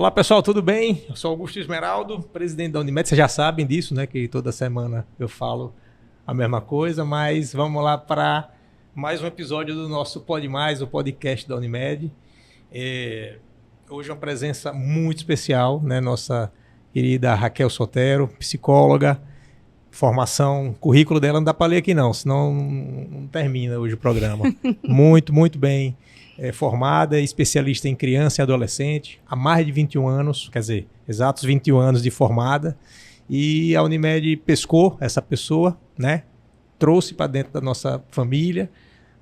Olá pessoal, tudo bem? Eu sou Augusto Esmeraldo, presidente da Unimed. Vocês já sabem disso, né? Que toda semana eu falo a mesma coisa, mas vamos lá para mais um episódio do nosso Pode Mais, o podcast da Unimed. Hoje é uma presença muito especial, né? Nossa querida Raquel Sotero, psicóloga, formação, currículo dela não dá para ler aqui não, senão não termina hoje o programa. Muito bem formada, especialista em criança e adolescente, há mais de 21 anos, quer dizer, exatos 21 anos de formada, e a Unimed pescou essa pessoa, né? Trouxe para dentro da nossa família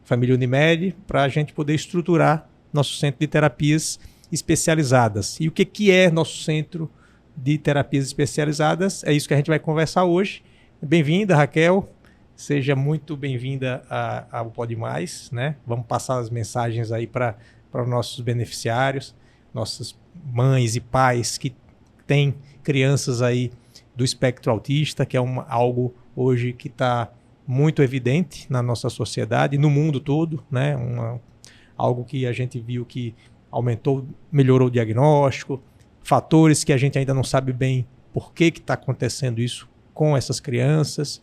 Unimed, para a gente poder estruturar nosso centro de terapias especializadas. E o que é nosso centro de terapias especializadas? É isso que a gente vai conversar hoje. Bem-vinda, Raquel. Seja muito bem-vinda ao Pode Mais, né? Vamos passar as mensagens aí para os nossos beneficiários, nossas mães e pais que têm crianças aí do espectro autista, que é algo hoje que está muito evidente na nossa sociedade, no mundo todo, né? Algo que a gente viu que aumentou, melhorou o diagnóstico, fatores que a gente ainda não sabe bem por que está acontecendo isso com essas crianças,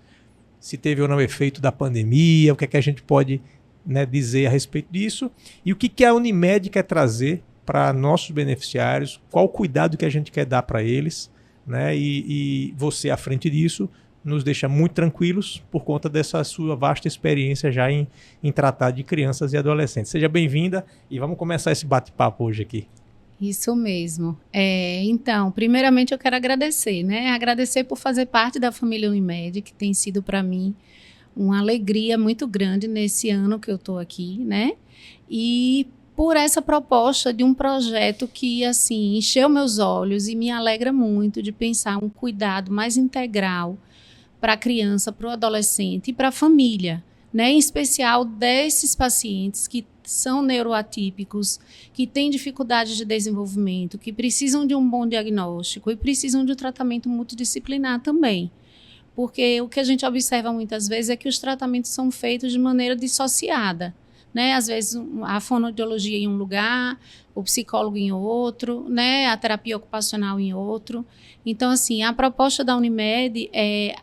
se teve ou não efeito da pandemia, o que é que a gente pode, né, dizer a respeito disso, e o que a Unimed quer trazer para nossos beneficiários, qual o cuidado que a gente quer dar para eles, né, e você, à frente disso, nos deixa muito tranquilos por conta dessa sua vasta experiência já em tratar de crianças e adolescentes. Seja bem-vinda e vamos começar esse bate-papo hoje aqui. Isso mesmo. Então, primeiramente eu quero agradecer, né? Agradecer por fazer parte da família Unimed, que tem sido para mim uma alegria muito grande nesse ano que eu estou aqui, né? E por essa proposta de um projeto que, assim, encheu meus olhos e me alegra muito de pensar um cuidado mais integral para a criança, para o adolescente e para a família, né? Em especial desses pacientes que são neuroatípicos, que têm dificuldades de desenvolvimento, que precisam de um bom diagnóstico e precisam de um tratamento multidisciplinar também. Porque o que a gente observa muitas vezes é que os tratamentos são feitos de maneira dissociada, né? Às vezes a fonoaudiologia em um lugar, o psicólogo em outro, né? A terapia ocupacional em outro. Então, assim, a proposta da Unimed é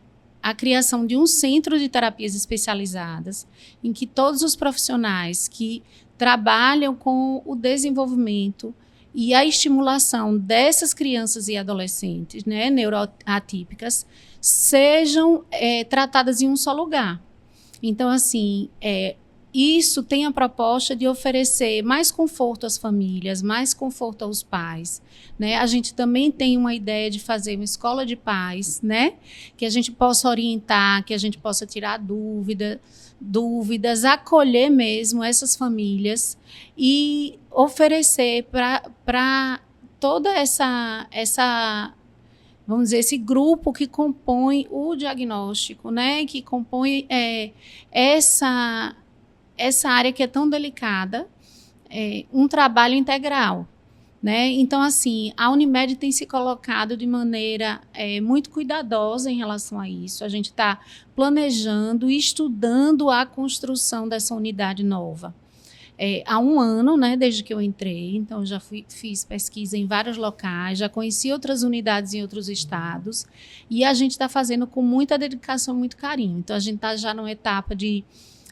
a criação de um centro de terapias especializadas, em que todos os profissionais que trabalham com o desenvolvimento e a estimulação dessas crianças e adolescentes, né, neuroatípicas, sejam tratadas em um só lugar. Então, assim, isso tem a proposta de oferecer mais conforto às famílias, mais conforto aos pais, né? A gente também tem uma ideia de fazer uma escola de pais, né? Que a gente possa orientar, que a gente possa tirar dúvidas, acolher mesmo essas famílias e oferecer para toda essa vamos dizer, esse grupo que compõe o diagnóstico, né? Que compõe essa área que é tão delicada, um trabalho integral, né? Então, assim, a Unimed tem se colocado de maneira muito cuidadosa em relação a isso. A gente está planejando e estudando a construção dessa unidade nova. Há um ano, né, desde que eu entrei, então já fiz pesquisa em vários locais, já conheci outras unidades em outros estados, e a gente está fazendo com muita dedicação, muito carinho. Então, a gente está já numa etapa de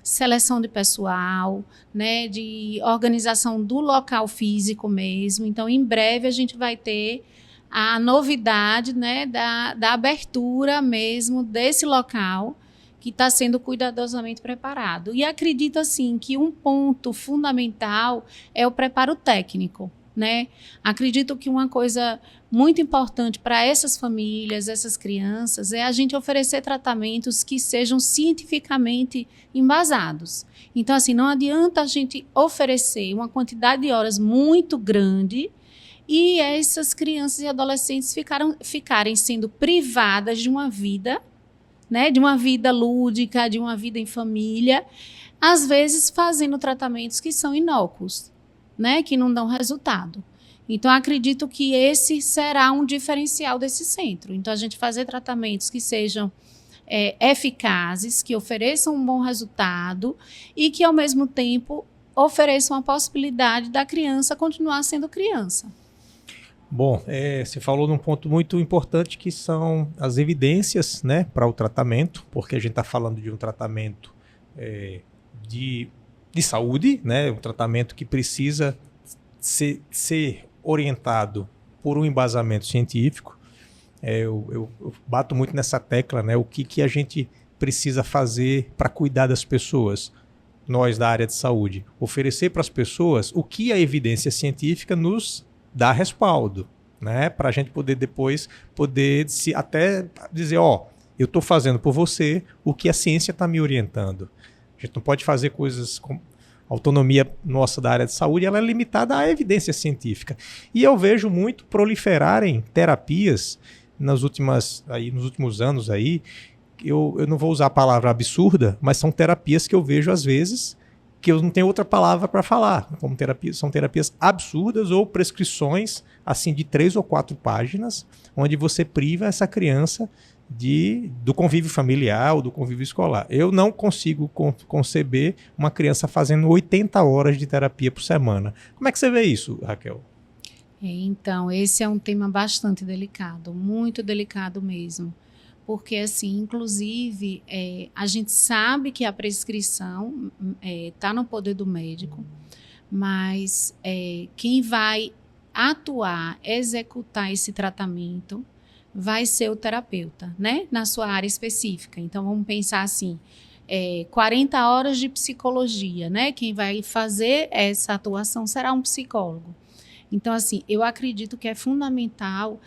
seleção de pessoal, né, de organização do local físico mesmo. Então, em breve, a gente vai ter a novidade, né, da abertura mesmo desse local que está sendo cuidadosamente preparado. E acredito, assim, que um ponto fundamental é o preparo técnico, né? Acredito que uma coisa muito importante para essas famílias, essas crianças, é a gente oferecer tratamentos que sejam cientificamente embasados. Então, assim, não adianta a gente oferecer uma quantidade de horas muito grande e essas crianças e adolescentes ficarem sendo privadas de uma vida, né, de uma vida lúdica, de uma vida em família, às vezes fazendo tratamentos que são inócuos, né, que não dão resultado. Então, acredito que esse será um diferencial desse centro. Então, a gente fazer tratamentos que sejam eficazes, que ofereçam um bom resultado e que, ao mesmo tempo, ofereçam a possibilidade da criança continuar sendo criança. Bom, você falou num ponto muito importante que são as evidências, né, para o tratamento, porque a gente está falando de um tratamento de saúde, né, um tratamento que precisa ser orientado por um embasamento científico. Eu bato muito nessa tecla, né, o que a gente precisa fazer para cuidar das pessoas, nós da área de saúde, oferecer para as pessoas o que a evidência científica nos dá respaldo, né, para a gente poder depois se até dizer, eu estou fazendo por você o que a ciência está me orientando. A gente não pode fazer coisas com autonomia nossa da área de saúde, ela é limitada à evidência científica. E eu vejo muito proliferarem terapias nos últimos anos aí. Eu não vou usar a palavra absurda, mas são terapias que eu vejo às vezes que eu não tenho outra palavra para falar. São terapias absurdas ou prescrições assim de 3 ou 4 páginas, onde você priva essa criança do convívio familiar ou do convívio escolar. Eu não consigo conceber uma criança fazendo 80 horas de terapia por semana. Como é que você vê isso, Raquel? Então, esse é um tema bastante delicado, muito delicado mesmo. Porque, assim, inclusive, a gente sabe que a prescrição está no poder do médico, mas quem vai atuar, executar esse tratamento vai ser o terapeuta, né? Na sua área específica. Então, vamos pensar assim, 40 horas de psicologia, né? Quem vai fazer essa atuação será um psicólogo. Então, assim, eu acredito que é fundamental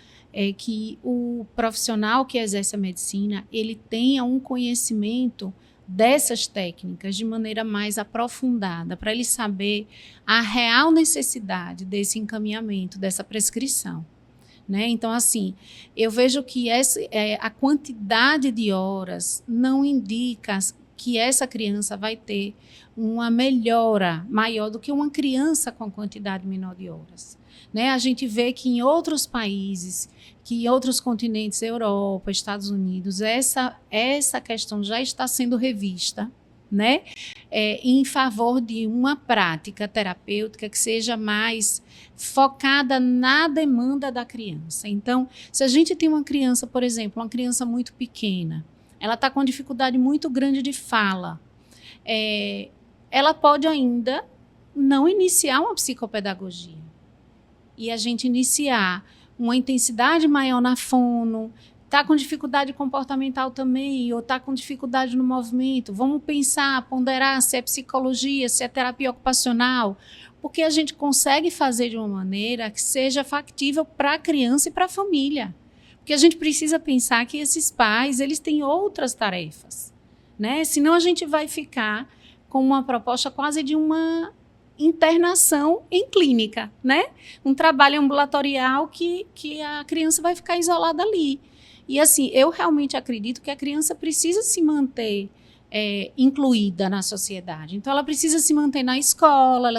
que o profissional que exerce a medicina, ele tenha um conhecimento dessas técnicas de maneira mais aprofundada, para ele saber a real necessidade desse encaminhamento, dessa prescrição. Né? Então, assim, eu vejo que a quantidade de horas não indica que essa criança vai ter uma melhora maior do que uma criança com quantidade menor de horas. Né? A gente vê que em outros países, que em outros continentes, Europa, Estados Unidos, essa questão já está sendo revista, né? Em favor de uma prática terapêutica que seja mais focada na demanda da criança. Então, se a gente tem uma criança, por exemplo, uma criança muito pequena, ela está com dificuldade muito grande de fala, ela pode ainda não iniciar uma psicopedagogia. E a gente iniciar uma intensidade maior na fono, está com dificuldade comportamental também, ou está com dificuldade no movimento, vamos pensar, ponderar se é psicologia, se é terapia ocupacional, porque a gente consegue fazer de uma maneira que seja factível para a criança e para a família. Porque a gente precisa pensar que esses pais, eles têm outras tarefas, né? Senão a gente vai ficar com uma proposta quase de uma internação em clínica, né? Um trabalho ambulatorial que a criança vai ficar isolada ali. E assim, eu realmente acredito que a criança precisa se manter incluída na sociedade. Então, ela precisa se manter na escola,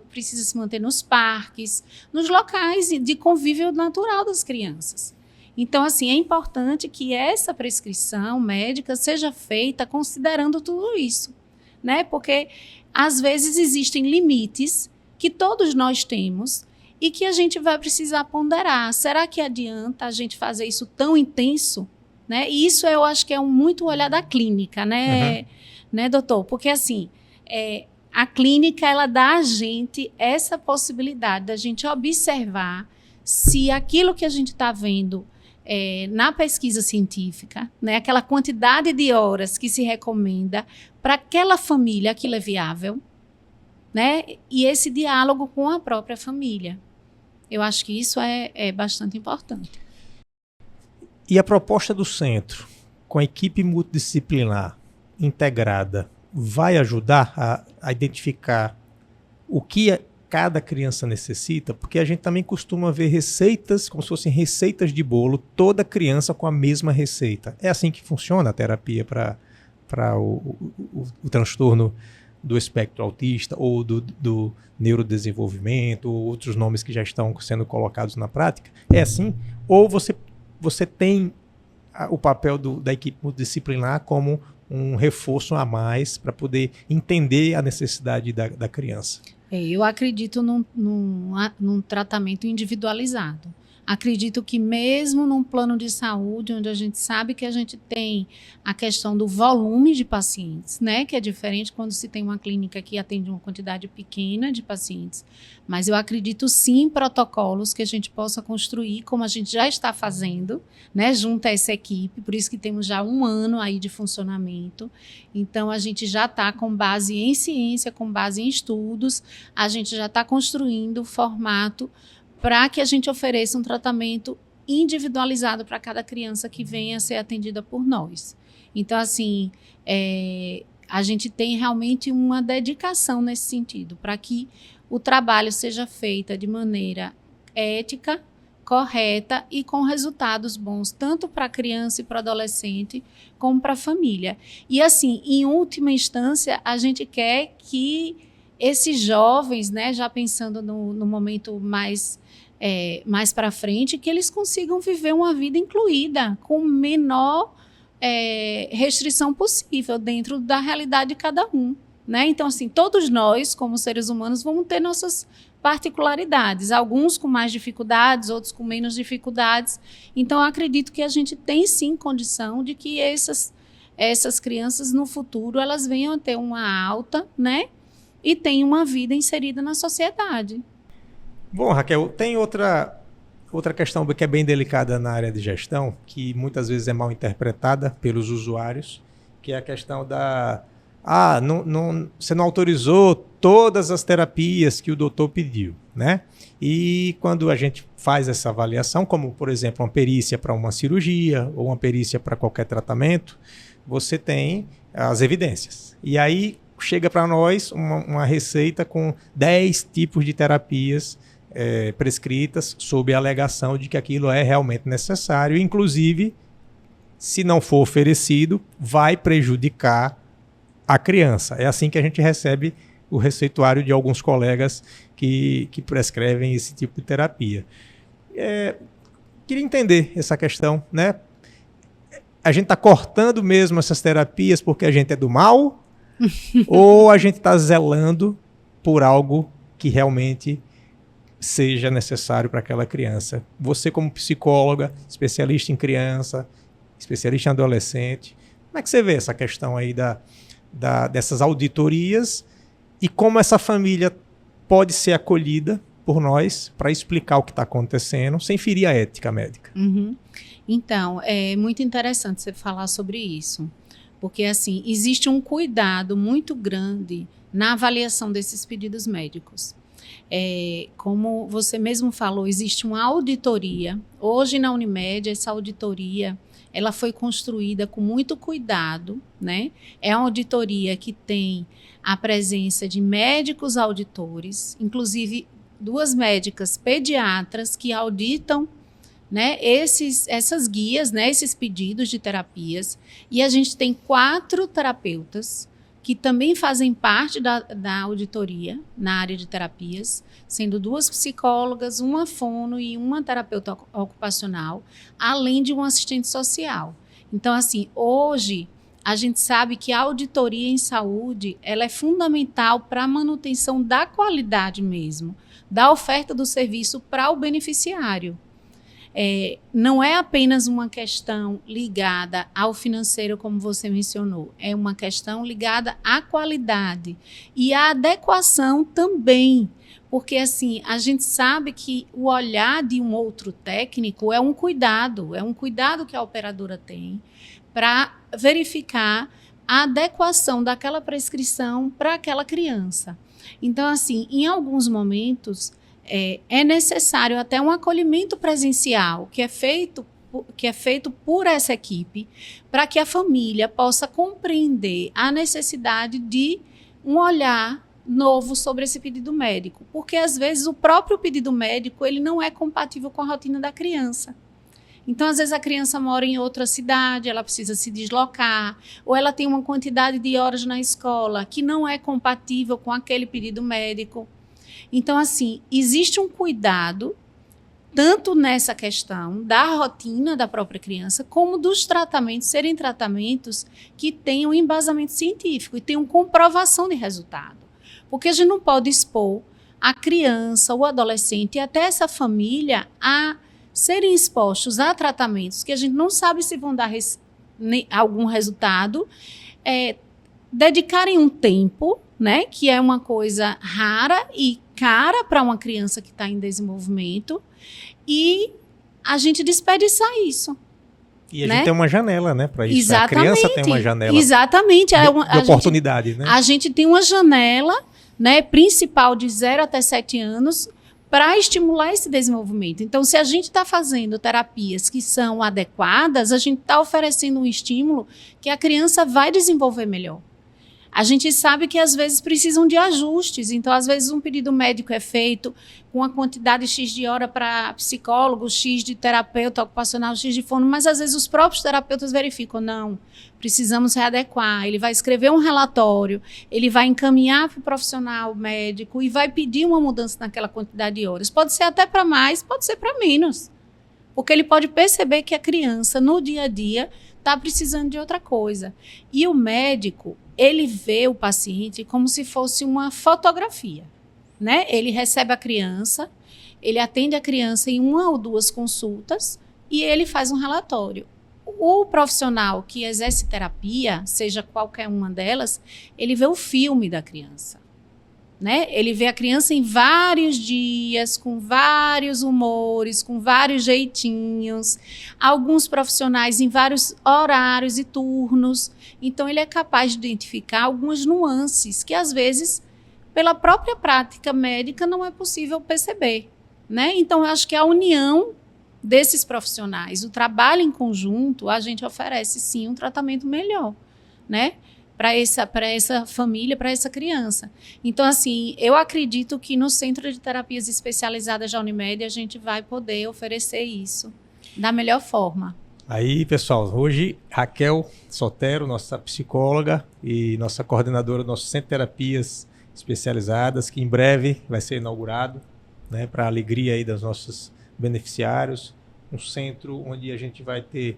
precisa se manter nos parques, nos locais de convívio natural das crianças. Então, assim, é importante que essa prescrição médica seja feita considerando tudo isso, né? Porque, às vezes, existem limites que todos nós temos e que a gente vai precisar ponderar. Será que adianta a gente fazer isso tão intenso? Né? E isso eu acho que é muito olhar da clínica, né, Uhum. né, doutor? Porque, assim, a clínica, ela dá a gente essa possibilidade da gente observar se aquilo que a gente está vendo na pesquisa científica, né, aquela quantidade de horas que se recomenda para aquela família, aquilo é viável, né? E esse diálogo com a própria família. Eu acho que isso é bastante importante. E a proposta do centro, com a equipe multidisciplinar integrada, vai ajudar a identificar o que cada criança necessita? Porque a gente também costuma ver receitas, como se fossem receitas de bolo, toda criança com a mesma receita. É assim que funciona a terapia para o transtorno do espectro autista ou do neurodesenvolvimento, ou outros nomes que já estão sendo colocados na prática? É assim? Ou você tem o papel da equipe multidisciplinar como um reforço a mais para poder entender a necessidade da criança? Eu acredito num tratamento individualizado. Acredito que mesmo num plano de saúde, onde a gente sabe que a gente tem a questão do volume de pacientes, né, que é diferente quando se tem uma clínica que atende uma quantidade pequena de pacientes, mas eu acredito sim em protocolos que a gente possa construir, como a gente já está fazendo, né, junto a essa equipe, por isso que temos já 1 ano aí de funcionamento. Então a gente já está com base em ciência, com base em estudos, a gente já está construindo o formato para que a gente ofereça um tratamento individualizado para cada criança que venha a ser atendida por nós. Então, assim, a gente tem realmente uma dedicação nesse sentido, para que o trabalho seja feito de maneira ética, correta e com resultados bons, tanto para a criança e para o adolescente, como para a família. E, assim, em última instância, a gente quer que esses jovens, né, já pensando no momento mais para frente, que eles consigam viver uma vida incluída, com menor restrição possível dentro da realidade de cada um, né? Então, assim, todos nós, como seres humanos, vamos ter nossas particularidades, alguns com mais dificuldades, outros com menos dificuldades. Então, eu acredito que a gente tem, sim, condição de que essas crianças, no futuro, elas venham a ter uma alta, né? E tenham uma vida inserida na sociedade. Bom, Raquel, tem outra questão que é bem delicada na área de gestão, que muitas vezes é mal interpretada pelos usuários, que é a questão da... você não autorizou todas as terapias que o doutor pediu, né? E quando a gente faz essa avaliação, como, por exemplo, uma perícia para uma cirurgia ou uma perícia para qualquer tratamento, você tem as evidências. E aí chega para nós uma receita com 10 tipos de terapias prescritas sob a alegação de que aquilo é realmente necessário, inclusive, se não for oferecido, vai prejudicar a criança. É assim que a gente recebe o receituário de alguns colegas que prescrevem esse tipo de terapia. Queria entender essa questão, né? A gente está cortando mesmo essas terapias porque a gente é do mal? Ou a gente está zelando por algo que realmente seja necessário para aquela criança? Você, como psicóloga, especialista em criança, especialista em adolescente, como é que você vê essa questão aí dessas auditorias e como essa família pode ser acolhida por nós para explicar o que está acontecendo sem ferir a ética médica? Uhum. Então, é muito interessante você falar sobre isso, porque assim, existe um cuidado muito grande na avaliação desses pedidos médicos. Como você mesmo falou, existe uma auditoria. Hoje na Unimed, essa auditoria ela foi construída com muito cuidado, né? É uma auditoria que tem a presença de médicos auditores, inclusive 2 médicas pediatras que auditam, né, essas guias, né, esses pedidos de terapias. E a gente tem 4 terapeutas que também fazem parte da auditoria na área de terapias, sendo 2 psicólogas, uma fono e uma terapeuta ocupacional, além de um assistente social. Então, assim, hoje a gente sabe que a auditoria em saúde ela é fundamental para a manutenção da qualidade mesmo, da oferta do serviço para o beneficiário. Não é apenas uma questão ligada ao financeiro, como você mencionou, é uma questão ligada à qualidade e à adequação também, porque assim, a gente sabe que o olhar de um outro técnico é um cuidado que a operadora tem para verificar a adequação daquela prescrição para aquela criança. Então, assim, em alguns momentos, é necessário até um acolhimento presencial que é feito por essa equipe para que a família possa compreender a necessidade de um olhar novo sobre esse pedido médico, porque às vezes o próprio pedido médico ele não é compatível com a rotina da criança. Então, às vezes a criança mora em outra cidade, ela precisa se deslocar, ou ela tem uma quantidade de horas na escola que não é compatível com aquele pedido médico. Então, assim, existe um cuidado, tanto nessa questão da rotina da própria criança, como dos tratamentos serem tratamentos que tenham embasamento científico e tenham comprovação de resultado. Porque a gente não pode expor a criança, o adolescente e até essa família a serem expostos a tratamentos que a gente não sabe se vão dar algum resultado, dedicarem um tempo, né, que é uma coisa rara e cara para uma criança que está em desenvolvimento, e a gente desperdiçar isso. E a gente tem uma janela, né, para isso. Exatamente. A criança tem uma janela. Exatamente. De oportunidade, né? A gente tem uma janela, né, principal de 0 até 7 anos para estimular esse desenvolvimento. Então, se a gente está fazendo terapias que são adequadas, a gente está oferecendo um estímulo que a criança vai desenvolver melhor. A gente sabe que às vezes precisam de ajustes, então às vezes um pedido médico é feito com a quantidade X de hora para psicólogo, X de terapeuta ocupacional, X de fono, mas às vezes os próprios terapeutas verificam, não, precisamos readequar, ele vai escrever um relatório, ele vai encaminhar para o profissional médico e vai pedir uma mudança naquela quantidade de horas. Pode ser até para mais, pode ser para menos, porque ele pode perceber que a criança no dia a dia está precisando de outra coisa. E o médico, ele vê o paciente como se fosse uma fotografia, né? Ele recebe a criança, ele atende a criança em 1 ou 2 consultas e ele faz um relatório. O profissional que exerce terapia, seja qualquer uma delas, ele vê o filme da criança, né? Ele vê a criança em vários dias, com vários humores, com vários jeitinhos, alguns profissionais em vários horários e turnos. Então, ele é capaz de identificar algumas nuances que, às vezes, pela própria prática médica, não é possível perceber, né? Então, eu acho que a união desses profissionais, o trabalho em conjunto, a gente oferece, sim, um tratamento melhor, né? Para essa família, para essa criança. Então, assim, eu acredito que no Centro de Terapias Especializadas da Unimed a gente vai poder oferecer isso da melhor forma. Aí, pessoal, hoje Raquel Sotero, nossa psicóloga e nossa coordenadora do nosso Centro de Terapias Especializadas, que em breve vai ser inaugurado, né, para a alegria aí dos nossos beneficiários, um centro onde a gente vai ter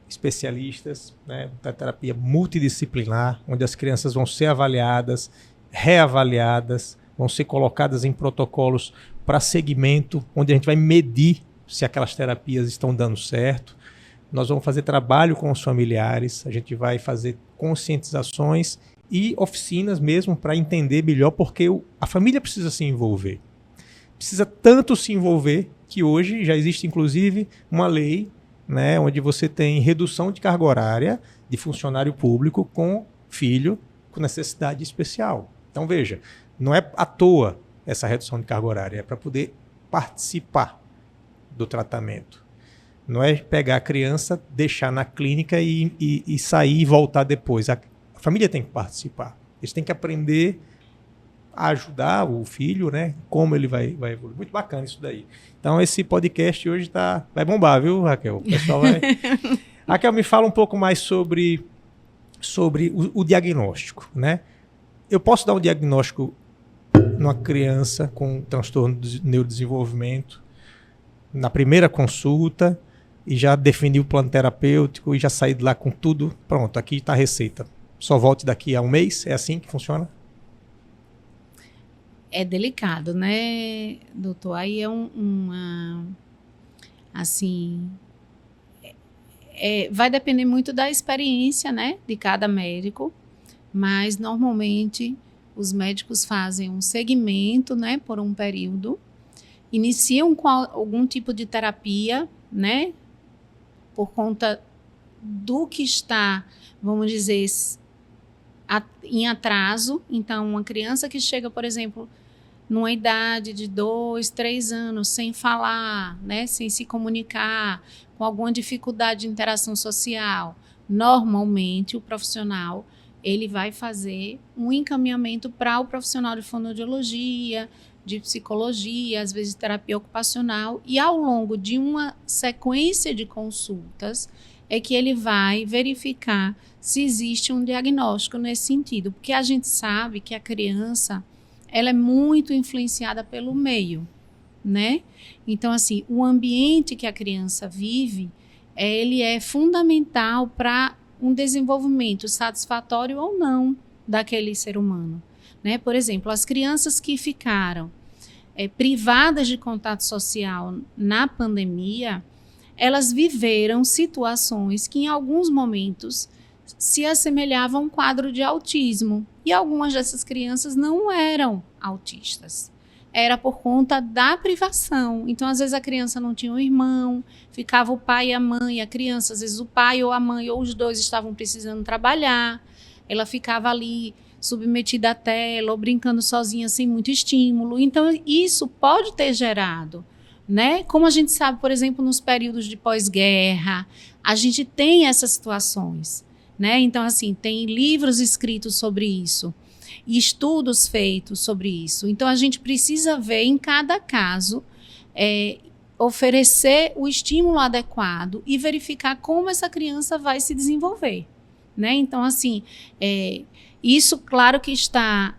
especialistas, né, da terapia multidisciplinar, onde as crianças vão ser avaliadas, reavaliadas, vão ser colocadas em protocolos para segmento, onde a gente vai medir se aquelas terapias estão dando certo. Nós vamos fazer trabalho com os familiares, a gente vai fazer conscientizações e oficinas mesmo para entender melhor, porque a família precisa se envolver. Precisa tanto se envolver que hoje já existe inclusive uma lei, né, onde você tem redução de carga horária de funcionário público com filho com necessidade especial. Então, veja, não é à toa essa redução de carga horária, é para poder participar do tratamento. Não é pegar a criança, deixar na clínica e sair e voltar depois. A família tem que participar. Eles têm que aprender a ajudar o filho, né? Como ele vai evoluir. Muito bacana isso daí. Então, esse podcast hoje vai bombar, viu, Raquel? O pessoal vai... Raquel, me fala um pouco mais sobre o diagnóstico, né? Eu posso dar um diagnóstico numa criança com transtorno de neurodesenvolvimento na primeira consulta e já definir o plano terapêutico e já sair de lá com tudo. Pronto, aqui está a receita. Só volte daqui a um mês? É assim que funciona? É delicado, né, doutor? Aí é assim, vai depender muito da experiência, né, de cada médico, mas normalmente os médicos fazem um segmento, né, por um período, iniciam com algum tipo de terapia, né, por conta do que está, vamos dizer, em atraso. Então, uma criança que chega, por exemplo, numa idade de 2, 3 anos, sem falar, né, sem se comunicar, com alguma dificuldade de interação social, normalmente o profissional ele vai fazer um encaminhamento para o profissional de fonoaudiologia, de psicologia, às vezes terapia ocupacional, e ao longo de uma sequência de consultas é que ele vai verificar se existe um diagnóstico nesse sentido, porque a gente sabe que a criança ela é muito influenciada pelo meio, né? Então, assim, o ambiente que a criança vive, ele é fundamental para um desenvolvimento satisfatório ou não daquele ser humano, né? Por exemplo, as crianças que ficaram privadas de contato social na pandemia, elas viveram situações que, em alguns momentos, se assemelhavam a um quadro de autismo. E algumas dessas crianças não eram autistas. Era por conta da privação. Então, às vezes, a criança não tinha um irmão, ficava o pai e a mãe, a criança, às vezes o pai ou a mãe, ou os dois estavam precisando trabalhar. Ela ficava ali submetida à tela ou brincando sozinha sem muito estímulo. Então, isso pode ter gerado, né? Como a gente sabe, por exemplo, nos períodos de pós-guerra, a gente tem essas situações, né? Então, assim, tem livros escritos sobre isso e estudos feitos sobre isso. Então, a gente precisa ver em cada caso, oferecer o estímulo adequado e verificar como essa criança vai se desenvolver, né? Então, assim, isso, claro que está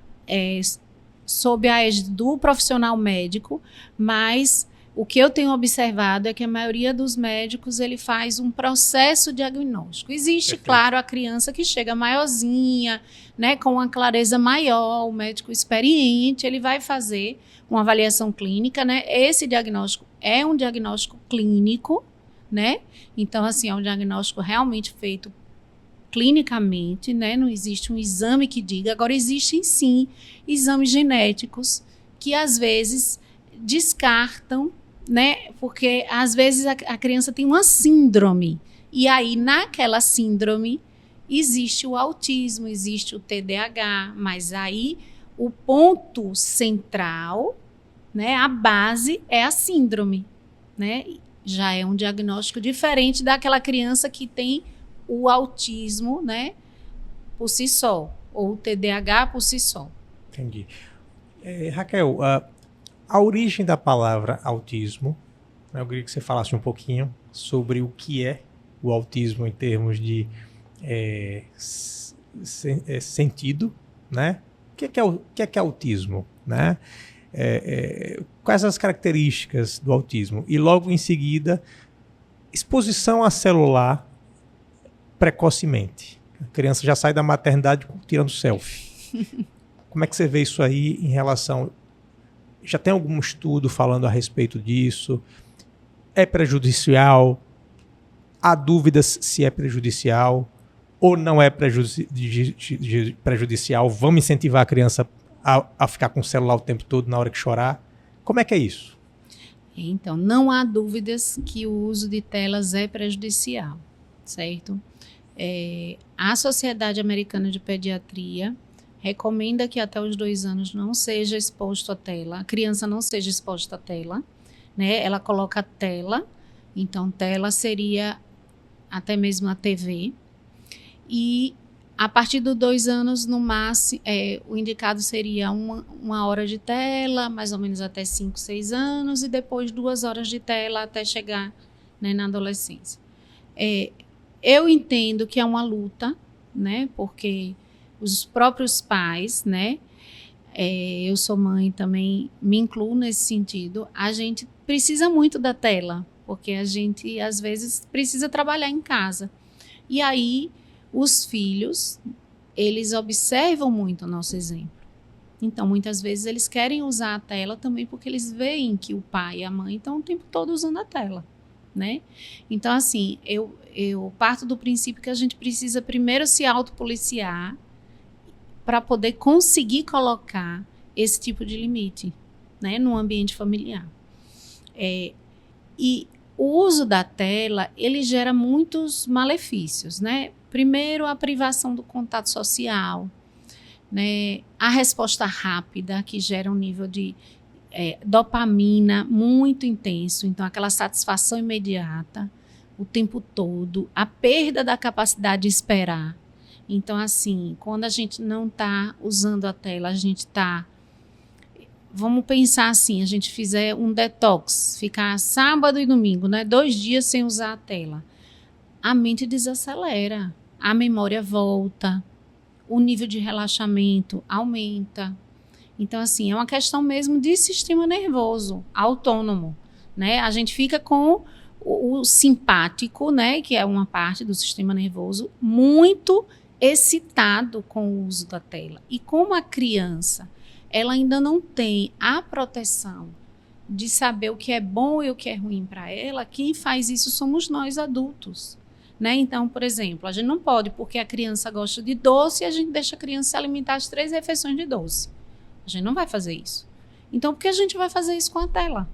sob a égide do profissional médico, mas o que eu tenho observado é que a maioria dos médicos ele faz um processo diagnóstico. Existe, perfeito, claro, a criança que chega maiorzinha, né, com uma clareza maior, o médico experiente, ele vai fazer uma avaliação clínica, né? Esse diagnóstico é um diagnóstico clínico, né? Então, assim, é um diagnóstico realmente feito clinicamente, né? Não existe um exame que diga. Agora, existem, sim, exames genéticos que, às vezes, descartam, né? Porque às vezes a criança tem uma síndrome e aí naquela síndrome existe o autismo, existe o TDAH, mas aí o ponto central, né? A base é a síndrome, né? Já é um diagnóstico diferente daquela criança que tem o autismo, né? Por si só, ou o TDAH por si só. Entendi. Raquel, a origem da palavra autismo, eu queria que você falasse um pouquinho sobre o que é o autismo em termos de sentido, né? O que é autismo, né? Quais as características do autismo? E logo em seguida, exposição a celular precocemente. A criança já sai da maternidade tirando selfie. Como é que você vê isso aí em relação... Já tem algum estudo falando a respeito disso? É prejudicial? Há dúvidas se é prejudicial ou não é prejudicial? Vamos incentivar a criança a ficar com o celular o tempo todo na hora que chorar? Como é que é isso? Então, não há dúvidas que o uso de telas é prejudicial, certo? A Sociedade Americana de Pediatria recomenda que até os 2 anos não seja exposto à tela, a criança não seja exposta à tela, né? Ela coloca tela, então tela seria até mesmo a TV, e a partir dos 2 anos, no máximo, o indicado seria uma hora de tela, mais ou menos até 5, 6 anos, e depois 2 horas de tela até chegar, né, na adolescência. Eu entendo que é uma luta, né, porque os próprios pais, né, eu sou mãe também, me incluo nesse sentido, a gente precisa muito da tela, porque a gente, às vezes, precisa trabalhar em casa. E aí, os filhos, eles observam muito o nosso exemplo. Então, muitas vezes, eles querem usar a tela também porque eles veem que o pai e a mãe estão o tempo todo usando a tela, né? Então, assim, eu parto do princípio que a gente precisa primeiro se autopoliciar para poder conseguir colocar esse tipo de limite, né, no ambiente familiar. E o uso da tela, ele gera muitos malefícios, né? Primeiro, a privação do contato social, né? A resposta rápida, que gera um nível de dopamina muito intenso, então aquela satisfação imediata, o tempo todo, a perda da capacidade de esperar. Então, assim, quando a gente não está usando a tela, a gente está... Vamos pensar assim, a gente fizer um detox, ficar sábado e domingo, né, 2 dias sem usar a tela. A mente desacelera, a memória volta, o nível de relaxamento aumenta. Então, assim, é uma questão mesmo de sistema nervoso autônomo, né? A gente fica com o simpático, né, que é uma parte do sistema nervoso, muito excitado com o uso da tela. E como a criança, ela ainda não tem a proteção de saber o que é bom e o que é ruim para ela, quem faz isso somos nós adultos. Né? Então, por exemplo, a gente não pode, porque a criança gosta de doce, e a gente deixa a criança se alimentar as 3 refeições de doce. A gente não vai fazer isso. Então, por que a gente vai fazer isso com a tela?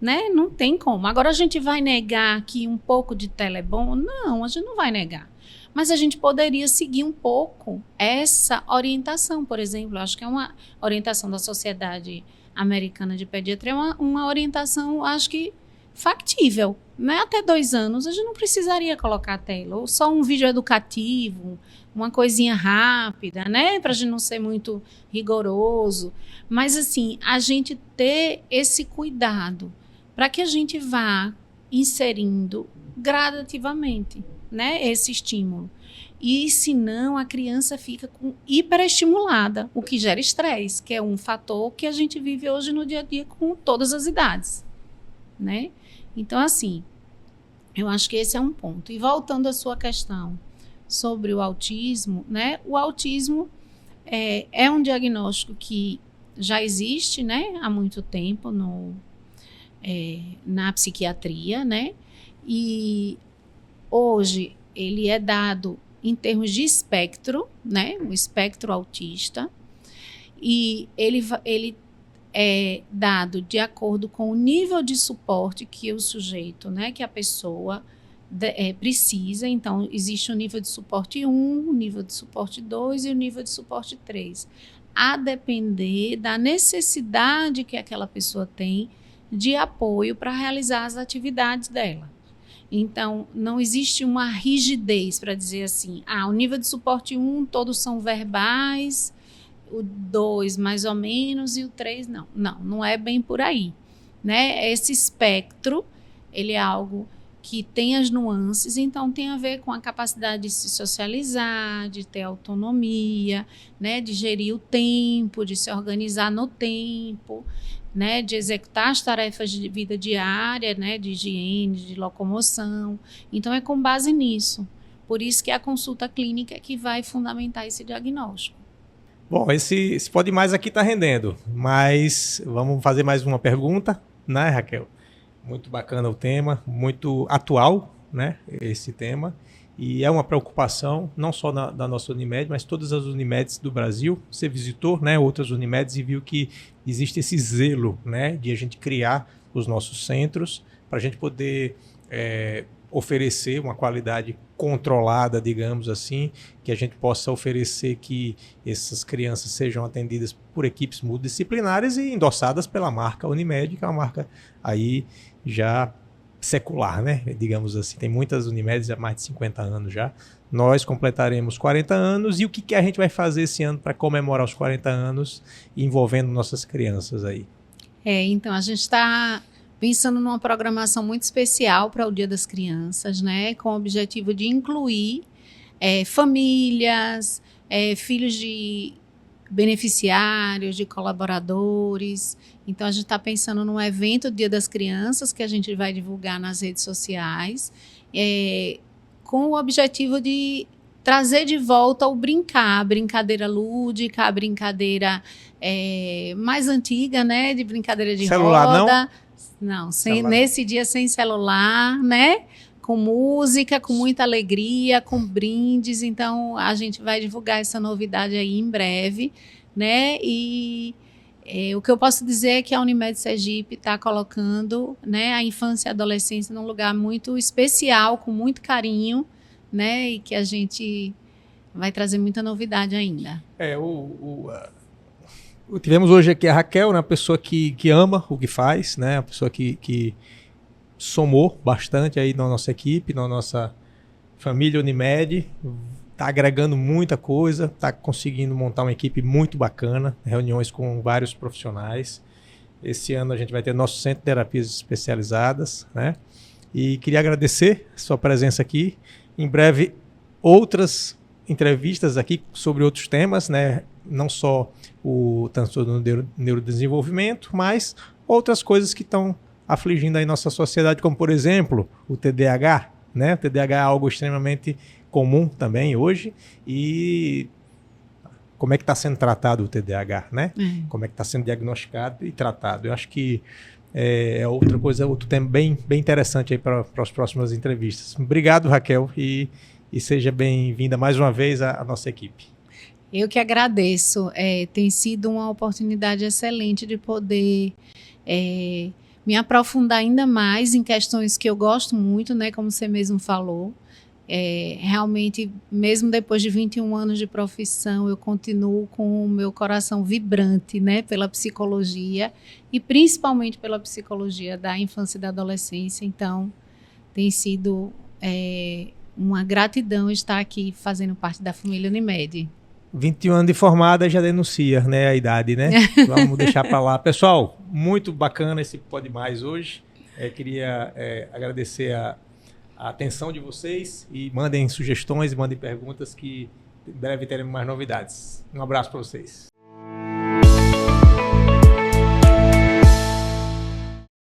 Né? Não tem como. Agora, a gente vai negar que um pouco de tela é bom? Não, a gente não vai negar. Mas a gente poderia seguir um pouco essa orientação, por exemplo. Eu acho que é uma orientação da Sociedade Americana de Pediatria, uma orientação, acho que, factível. Né? Até 2 anos, a gente não precisaria colocar a tela. Ou só um vídeo educativo, uma coisinha rápida, né? Para a gente não ser muito rigoroso. Mas, assim, a gente ter esse cuidado para que a gente vá inserindo gradativamente, né, esse estímulo. E, senão, a criança fica hiperestimulada, o que gera estresse, que é um fator que a gente vive hoje no dia a dia com todas as idades. Né? Então, assim, eu acho que esse é um ponto. E voltando à sua questão sobre o autismo, né? O autismo é um diagnóstico que já existe, né, há muito tempo na psiquiatria, né? E hoje ele é dado em termos de espectro, né? O espectro autista. E ele é dado de acordo com o nível de suporte que o sujeito, né, que a pessoa precisa. Então, existe o nível de suporte 1, o nível de suporte 2 e o nível de suporte 3, a depender da necessidade que aquela pessoa tem de apoio para realizar as atividades dela. Então, não existe uma rigidez para dizer assim, o nível de suporte 1, todos são verbais, o 2 mais ou menos e o 3 não. Não é bem por aí. Né? Esse espectro, ele é algo que tem as nuances, então tem a ver com a capacidade de se socializar, de ter autonomia, né? De gerir o tempo, de se organizar no tempo, né? De executar as tarefas de vida diária, né? De higiene, de locomoção. Então, é com base nisso. Por isso que a consulta clínica é que vai fundamentar esse diagnóstico. Bom, esse Pode Mais aqui está rendendo, mas vamos fazer mais uma pergunta, né, Raquel? Muito bacana o tema, muito atual, né, esse tema, e é uma preocupação, não só da nossa Unimed, mas todas as Unimedes do Brasil. Você visitou, né, outras Unimedes e viu que existe esse zelo, né, de a gente criar os nossos centros para a gente poder oferecer uma qualidade controlada, digamos assim, que a gente possa oferecer que essas crianças sejam atendidas por equipes multidisciplinares e endossadas pela marca Unimed, que é uma marca aí já secular, né? Digamos assim. Tem muitas Unimedes há mais de 50 anos já. Nós completaremos 40 anos e o que a gente vai fazer esse ano para comemorar os 40 anos envolvendo nossas crianças aí? Então a gente está pensando numa programação muito especial para o Dia das Crianças, né? Com o objetivo de incluir famílias, filhos de beneficiários, de colaboradores. Então, a gente está pensando num evento Dia das Crianças que a gente vai divulgar nas redes sociais, com o objetivo de trazer de volta o brincar, a brincadeira lúdica, a brincadeira mais antiga, né? De brincadeira de celular, roda. Não, nesse dia sem celular, né? Com música, com muita alegria, com brindes. Então, a gente vai divulgar essa novidade aí em breve, né? E o que eu posso dizer é que a Unimed Sergipe está colocando, né, a infância e a adolescência num lugar muito especial, com muito carinho, né? E que a gente vai trazer muita novidade ainda. Tivemos hoje aqui a Raquel, né, uma pessoa que ama o que faz, né, uma pessoa que somou bastante aí na nossa equipe, na nossa família Unimed, está agregando muita coisa, está conseguindo montar uma equipe muito bacana, reuniões com vários profissionais. Esse ano a gente vai ter nosso centro de terapias especializadas, né, e queria agradecer a sua presença aqui. Em breve, outras entrevistas aqui sobre outros temas, né, não só o transtorno do neurodesenvolvimento, mas outras coisas que estão afligindo aí nossa sociedade, como, por exemplo, o TDAH, né? O TDAH é algo extremamente comum também hoje e como é que está sendo tratado o TDAH, né? Como é que está sendo diagnosticado e tratado. Eu acho que é outro tema bem interessante aí para as próximas entrevistas. Obrigado, Raquel, e seja bem-vinda mais uma vez à nossa equipe. Eu que agradeço. Tem sido uma oportunidade excelente de poder me aprofundar ainda mais em questões que eu gosto muito, né? Como você mesmo falou. Realmente, mesmo depois de 21 anos de profissão, eu continuo com o meu coração vibrante, né, pela psicologia e principalmente pela psicologia da infância e da adolescência. Então, tem sido uma gratidão estar aqui fazendo parte da família Unimed. 21 anos de formada já denuncia, né, a idade, né? Vamos deixar para lá. Pessoal, muito bacana esse Pode Mais hoje. Queria agradecer a atenção de vocês e mandem sugestões, mandem perguntas que em breve teremos mais novidades. Um abraço para vocês.